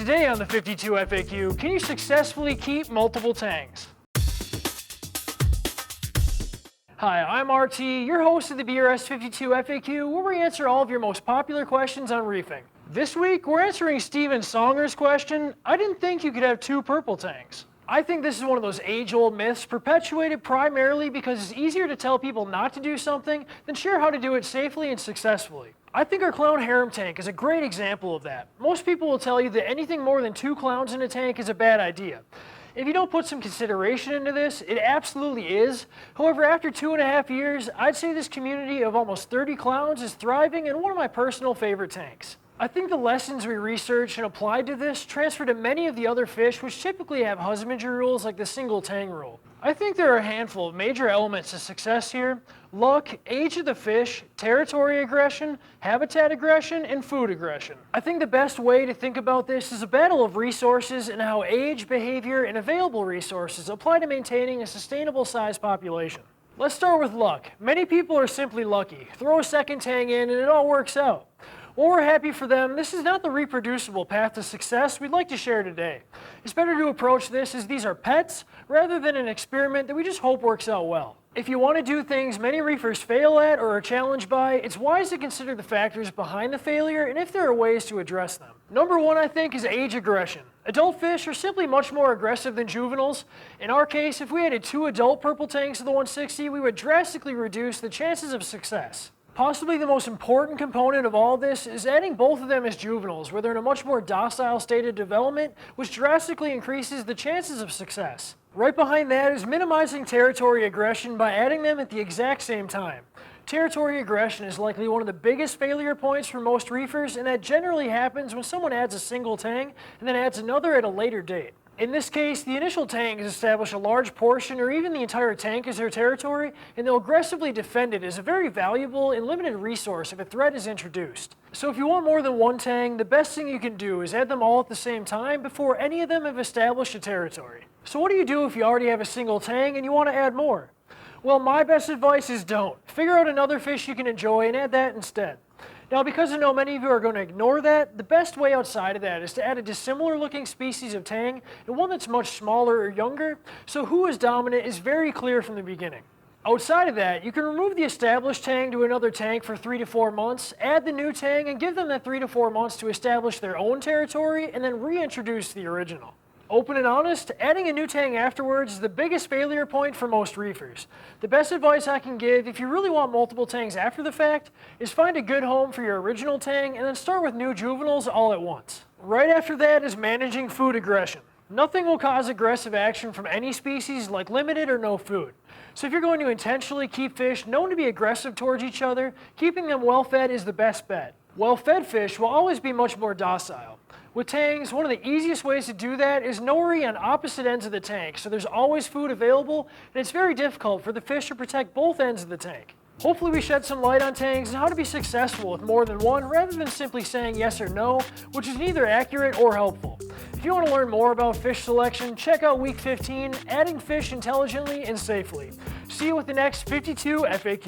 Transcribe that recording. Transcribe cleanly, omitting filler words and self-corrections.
Today on the 52 FAQ, can you successfully keep multiple tangs? Hi, I'm RT, your host of the BRStv FAQ, where we answer all of your most popular questions on reefing. This week, we're answering Steven Songer's question, I didn't think you could have two purple tangs. I think this is one of those age-old myths perpetuated primarily because it's easier to tell people not to do something than share how to do it safely and successfully. I think our clown Harim tank is a great example of that. Most people will tell you that anything more than 2 clowns in a tank is a bad idea. If you don't put some consideration into this, it absolutely is. However, after 2.5 years, I'd say this community of almost 30 clowns is thriving and one of my personal favorite tanks. I think the lessons we researched and applied to this transfer to many of the other fish which typically have husbandry rules like the single tang rule. I think there are a handful of major elements to success here: luck, age of the fish, territory aggression, habitat aggression, and food aggression. I think the best way to think about this is a battle of resources and how age, behavior, and available resources apply to maintaining a sustainable size population. Let's start with luck. Many people are simply lucky. Throw a second tang in and it all works out. While we're happy for them, this is not the reproducible path to success we'd like to share today. It's better to approach this as these are pets rather than an experiment that we just hope works out well. If you want to do things many reefers fail at or are challenged by, it's wise to consider the factors behind the failure and if there are ways to address them. Number one, I think, is age aggression. Adult fish are simply much more aggressive than juveniles. In our case, if we added 2 adult purple tangs to the 160, we would drastically reduce the chances of success. Possibly the most important component of all this is adding both of them as juveniles, where they're in a much more docile state of development, which drastically increases the chances of success. Right behind that is minimizing territory aggression by adding them at the exact same time. Territory aggression is likely one of the biggest failure points for most reefers, and that generally happens when someone adds a single tang and then adds another at a later date. In this case, the initial tangs establish a large portion or even the entire tank as their territory, and they'll aggressively defend it as a very valuable and limited resource if a threat is introduced. So if you want more than 1 tang, the best thing you can do is add them all at the same time before any of them have established a territory. So what do you do if you already have a single tang and you want to add more? Well, my best advice is don't. Figure out another fish you can enjoy and add that instead. Now, because I know many of you are going to ignore that, the best way outside of that is to add a dissimilar looking species of tang and one that's much smaller or younger, so who is dominant is very clear from the beginning. Outside of that, you can remove the established tang to another tank for 3 to 4 months, add the new tang, and give them that 3 to 4 months to establish their own territory, and then reintroduce the original. Open and honest, adding a new tang afterwards is the biggest failure point for most reefers. The best advice I can give if you really want multiple tangs after the fact is find a good home for your original tang and then start with new juveniles all at once. Right after that is managing food aggression. Nothing will cause aggressive action from any species like limited or no food. So if you're going to intentionally keep fish known to be aggressive towards each other, keeping them well fed is the best bet. Well-fed fish will always be much more docile. With tangs, one of the easiest ways to do that is nori on opposite ends of the tank, so there's always food available, and it's very difficult for the fish to protect both ends of the tank. Hopefully we shed some light on tangs and how to be successful with more than one rather than simply saying yes or no, which is neither accurate or helpful. If you want to learn more about fish selection, check out week 15, Adding Fish Intelligently and Safely. See you with the next 52 FAQ.